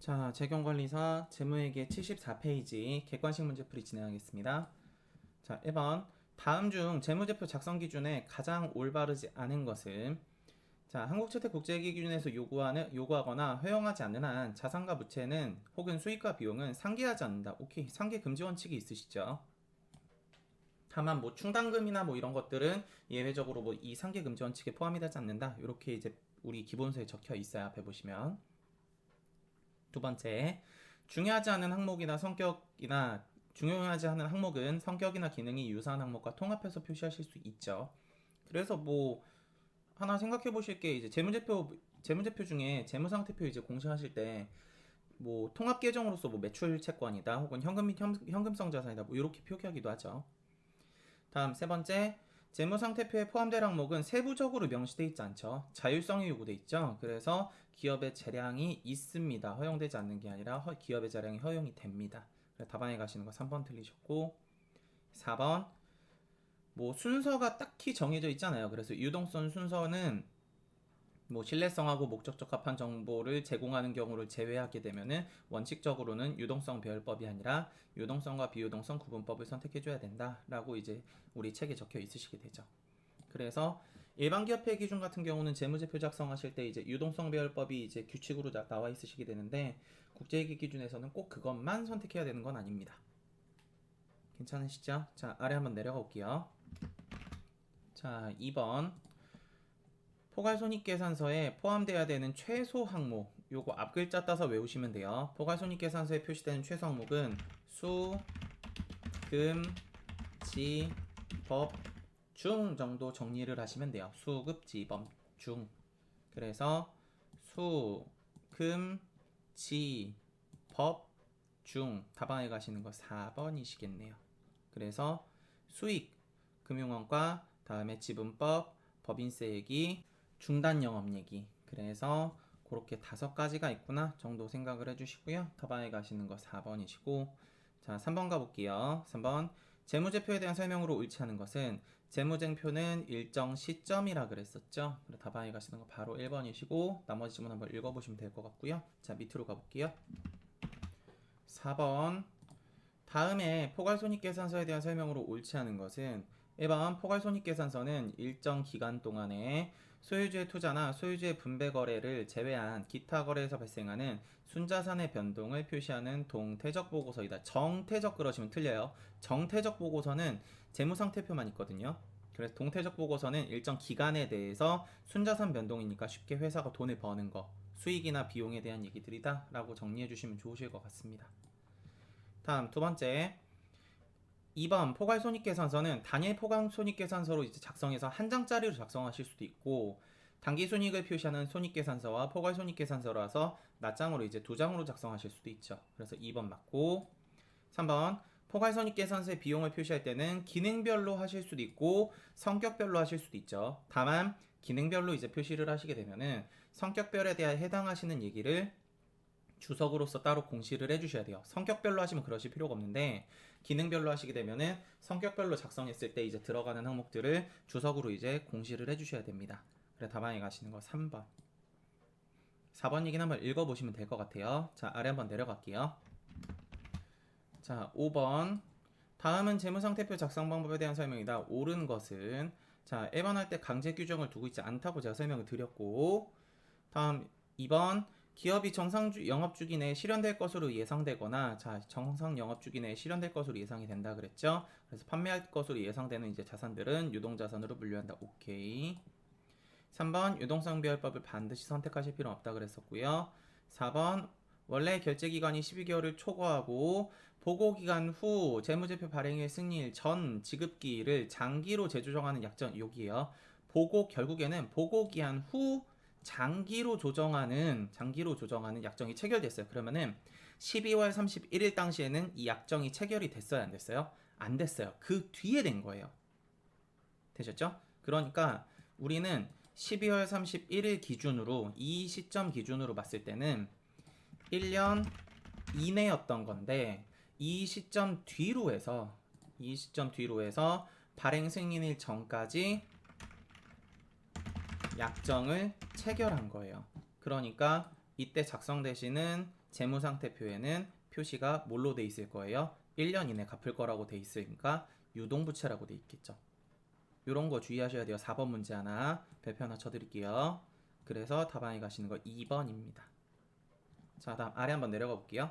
자, 재경관리사 재무회계 74페이지 객관식 문제풀이 진행하겠습니다. 자, 1번. 다음 중 재무제표 작성 기준에 가장 올바르지 않은 것은 자, 한국채택국제회계 기준에서 요구하거나 허용하지 않는 한 자산과 부채는 혹은 수익과 비용은 상계하지 않는다. 오케이. 상계 금지 원칙이 있으시죠? 다만 뭐 충당금이나 뭐 이런 것들은 예외적으로 뭐 이 상계 금지 원칙에 포함이 되지 않는다. 이렇게 이제 우리 기본서에 적혀 있어요. 앞에 보시면. 두 번째, 중요하지 않은 항목이나 성격이나 중요하지 않은 항목은 성격이나 기능이 유사한 항목과 통합해서 표시하실 수 있죠. 그래서 뭐 하나 생각해 보실 게 이제 재무제표 중에 재무상태표 이제 공시하실 때 뭐 통합 계정으로서 뭐 매출 채권이다 혹은 현금 및 현금성 자산이다 뭐 이렇게 표기하기도 하죠. 다음 세 번째, 재무상태표에 포함될 항목은 세부적으로 명시되어 있지 않죠. 자율성이 요구되어 있죠. 그래서 기업의 재량이 있습니다. 허용되지 않는 게 아니라 기업의 재량이 허용이 됩니다. 답안에 가시는 거 3번 틀리셨고, 4번 뭐 순서가 딱히 정해져 있잖아요. 그래서 유동성 순서는 뭐 신뢰성하고 목적 적합한 정보를 제공하는 경우를 제외하게 되면은 원칙적으로는 유동성 배열법이 아니라 유동성과 비유동성 구분법을 선택해줘야 된다라고 이제 우리 책에 적혀 있으시게 되죠. 그래서 일반 기업회 기준 같은 경우는 재무제표 작성하실 때 이제 유동성 배열법이 이제 규칙으로 나와 있으시게 되는데 국제회계 기준에서는 꼭 그것만 선택해야 되는 건 아닙니다. 괜찮으시죠? 자, 아래 한번 내려가 볼게요. 자, 2번. 포괄손익계산서에 포함되어야 되는 최소 항목, 요거 앞글자 따서 외우시면 돼요. 포괄손익계산서에 표시되는 최소 항목은 수, 금, 지, 법, 중 정도 정리를 하시면 돼요. 수, 급, 지, 법, 중. 그래서 수, 금, 지, 법, 중. 답안에 가시는 거 4번이시겠네요. 그래서 수익, 금융원가, 다음에 지분법, 법인세 얘기, 중단 영업 얘기. 그래서 그렇게 5가지가 있구나 정도 생각을 해주시고요. 답안에 가시는 거 4번이시고, 자 3번 가볼게요. 3번. 재무제표에 대한 설명으로 옳지 않은 것은 재무쟁표는 일정 시점이라 그랬었죠. 그래서 답안에 가시는 거 바로 1번이시고 나머지 질문 한번 읽어보시면 될 것 같고요. 자 밑으로 가볼게요. 4번. 다음에 포괄손익계산서에 대한 설명으로 옳지 않은 것은 1번 포괄손익계산서는 일정 기간 동안에 소유주의 투자나 소유주의 분배 거래를 제외한 기타 거래에서 발생하는 순자산의 변동을 표시하는 동태적 보고서이다. 정태적 그러시면 틀려요. 정태적 보고서는 재무상태표만 있거든요. 그래서 동태적 보고서는 일정 기간에 대해서 순자산 변동이니까 쉽게 회사가 돈을 버는 거, 수익이나 비용에 대한 얘기들이다 라고 정리해 주시면 좋으실 것 같습니다. 다음 두 번째, 2번 포괄손익계산서는 단일 포괄손익계산서로 이제 작성해서 한 장짜리로 작성하실 수도 있고, 단기손익을 표시하는 손익계산서와 포괄손익계산서라서 낱장으로 이제 2장으로 작성하실 수도 있죠. 그래서 2번 맞고, 3번 포괄손익계산서의 비용을 표시할 때는 기능별로 하실 수도 있고 성격별로 하실 수도 있죠. 다만 기능별로 이제 표시를 하시게 되면은 성격별에 대해 해당하시는 얘기를 주석으로서 따로 공시를 해주셔야 돼요. 성격별로 하시면 그러실 필요가 없는데 기능별로 하시게 되면은 성격별로 작성했을 때 이제 들어가는 항목들을 주석으로 이제 공시를 해주셔야 됩니다. 그래 답안에 가시는 거 3번. 4번 얘기는 한번 읽어보시면 될 것 같아요. 자 아래 한번 내려갈게요. 자 5번. 다음은 재무상태표 작성 방법에 대한 설명이다. 옳은 것은 자 1번 할 때 강제 규정을 두고 있지 않다고 제가 설명을 드렸고, 다음 2번 기업이 정상 영업주기 내에 실현될 것으로 예상되거나, 자 정상 영업주기 내에 실현될 것으로 예상이 된다 그랬죠. 그래서 판매할 것으로 예상되는 이제 자산들은 유동자산으로 분류한다. 오케이. 3번 유동성 비율법을 반드시 선택하실 필요는 없다 그랬었고요. 4번 원래 결제기간이 12개월을 초과하고 보고기간 후 재무제표 발행일 승리일 전 지급기일을 장기로 재조정하는 약정, 여기에요. 결국에는 보고기한 후 장기로 조정하는 약정이 체결됐어요. 그러면은 12월 31일 당시에는 이 약정이 체결이 됐어요, 안 됐어요? 안 됐어요. 그 뒤에 된 거예요. 되셨죠? 그러니까 우리는 12월 31일 기준으로, 이 시점 기준으로 봤을 때는 1년 이내였던 건데 이 시점 뒤로 해서 발행 승인일 전까지 약정을 체결한 거예요. 그러니까 이때 작성되시는 재무상태표에는 표시가 뭘로 돼 있을 거예요? 1년 이내 갚을 거라고 돼 있으니까 유동부채라고 돼 있겠죠. 이런 거 주의하셔야 돼요. 4번 문제 하나, 별표 하나 쳐드릴게요. 그래서 답안에 가시는 거 2번입니다. 자, 다음 아래 한번 내려가 볼게요.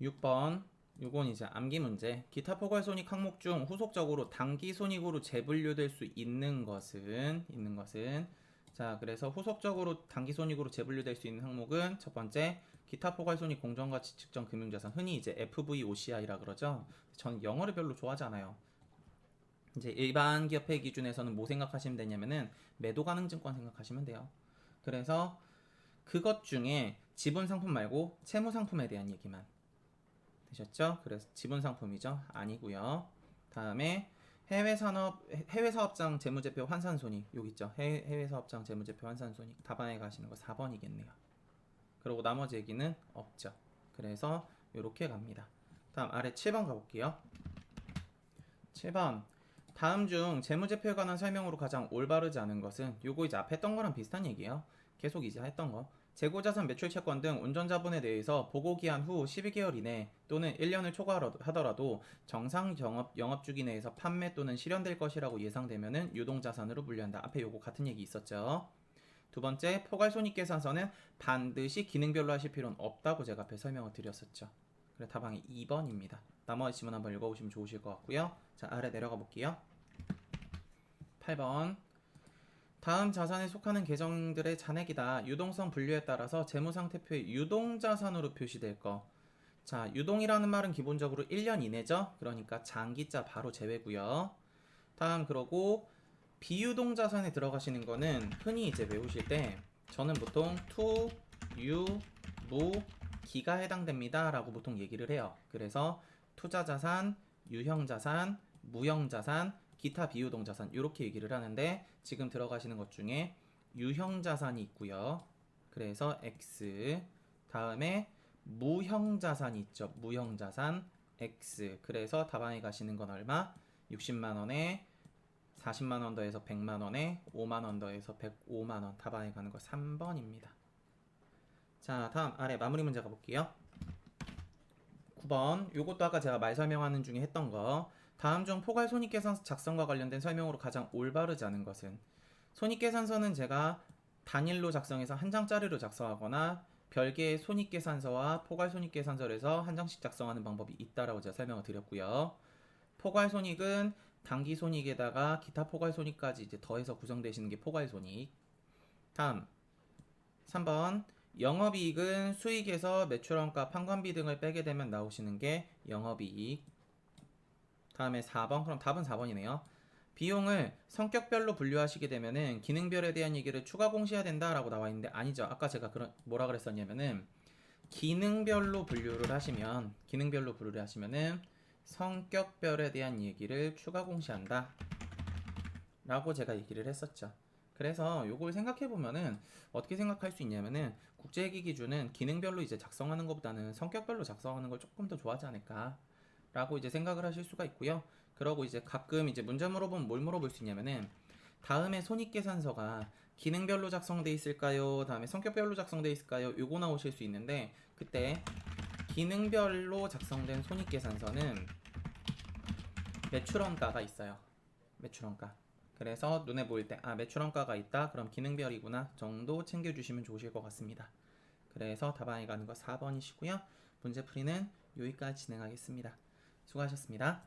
6번. 요건 이제 암기 문제. 기타 포괄손익 항목 중 후속적으로 당기손익으로 재분류될 수 있는 것은 자, 그래서 후속적으로 당기손익으로 재분류될 수 있는 항목은 첫 번째 기타 포괄손익 공정가치 측정 금융자산, 흔히 이제 FVOCI라 그러죠. 저는 영어를 별로 좋아하지 않아요. 이제 일반 기업회 기준에서는 뭐 생각하시면 되냐면은 매도 가능 증권 생각하시면 돼요. 그래서 그것 중에 지분 상품 말고 채무 상품에 대한 얘기만 되셨죠? 그래서 지분 상품이죠? 아니고요. 다음에 해외 사업장 재무제표 환산손익 여기 있죠? 해외 사업장 재무제표 환산손익 답안에 가시는 거 4번이겠네요. 그리고 나머지 얘기는 없죠. 그래서 이렇게 갑니다. 다음 아래 7번 가볼게요. 7번. 다음 중 재무제표에 관한 설명으로 가장 올바르지 않은 것은 요거 이제 앞에 했던 거랑 비슷한 얘기예요. 계속 이제 했던 거. 재고자산 매출 채권 등 운전자본에 대해서 보고기한 후 12개월 이내 또는 1년을 초과하더라도 정상 영업주기 내에서 판매 또는 실현될 것이라고 예상되면은 유동자산으로 분류한다. 앞에 요거 같은 얘기 있었죠. 두 번째, 포괄손익계산서는 반드시 기능별로 하실 필요는 없다고 제가 앞에 설명을 드렸었죠. 그래 답안이 2번입니다. 나머지 지문 한번 읽어보시면 좋으실 것 같고요. 자, 아래 내려가 볼게요. 8번. 다음 자산에 속하는 계정들의 잔액이다. 유동성 분류에 따라서 재무상태표에 유동자산으로 표시될 거. 자, 유동이라는 말은 기본적으로 1년 이내죠. 그러니까 장기자 바로 제외고요. 다음 그러고 비유동자산에 들어가시는 거는 흔히 이제 외우실 때 저는 보통 투, 유, 무, 기가 해당됩니다 라고 보통 얘기를 해요. 그래서 투자자산, 유형자산, 무형자산, 기타 비유동자산 이렇게 얘기를 하는데 지금 들어가시는 것 중에 유형자산이 있고요. 그래서 X 다음에 무형자산이 있죠. 무형자산 X. 그래서 답안에 가시는 건 얼마? 60만원에 40만원 더해서 100만원에 5만원 더해서 105만원. 답안에 가는 거 3번입니다. 자, 다음 아래 마무리 문제 가볼게요. 9번. 요것도 아까 제가 말 설명하는 중에 했던 거. 다음 중 포괄손익계산서 작성과 관련된 설명으로 가장 올바르지 않은 것은? 손익계산서는 제가 단일로 작성해서 한 장짜리로 작성하거나 별개의 손익계산서와 포괄손익계산서를 해서 한 장씩 작성하는 방법이 있다라고 제가 설명을 드렸고요. 포괄손익은 당기손익에다가 기타 포괄손익까지 이제 더해서 구성되시는 게 포괄손익. 다음 3번. 영업이익은 수익에서 매출원가, 판관비 등을 빼게 되면 나오시는 게 영업이익. 다음에 4번. 그럼 답은 4번이네요. 비용을 성격별로 분류하시게 되면은 기능별에 대한 얘기를 추가 공시해야 된다라고 나와 있는데 아니죠. 아까 제가 뭐라 그랬었냐면은 기능별로 분류를 하시면은 성격별에 대한 얘기를 추가 공시한다 라고 제가 얘기를 했었죠. 그래서 요걸 생각해 보면은 어떻게 생각할 수 있냐면은 국제회계 기준은 기능별로 이제 작성하는 것보다는 성격별로 작성하는 걸 조금 더 좋아하지 않을까 라고 이제 생각을 하실 수가 있고요. 그러고 이제 가끔 이제 문제 물어보면 뭘 물어볼 수 있냐면은 다음에 손익계산서가 기능별로 작성돼 있을까요? 다음에 성격별로 작성돼 있을까요? 요거 나오실 수 있는데 그때 기능별로 작성된 손익계산서는 매출원가가 있어요. 매출원가. 그래서 눈에 보일 때 매출원가가 있다. 그럼 기능별이구나 정도 챙겨주시면 좋으실 것 같습니다. 그래서 답안에 가는 거 4번이시고요. 문제풀이는 여기까지 진행하겠습니다. 수고하셨습니다.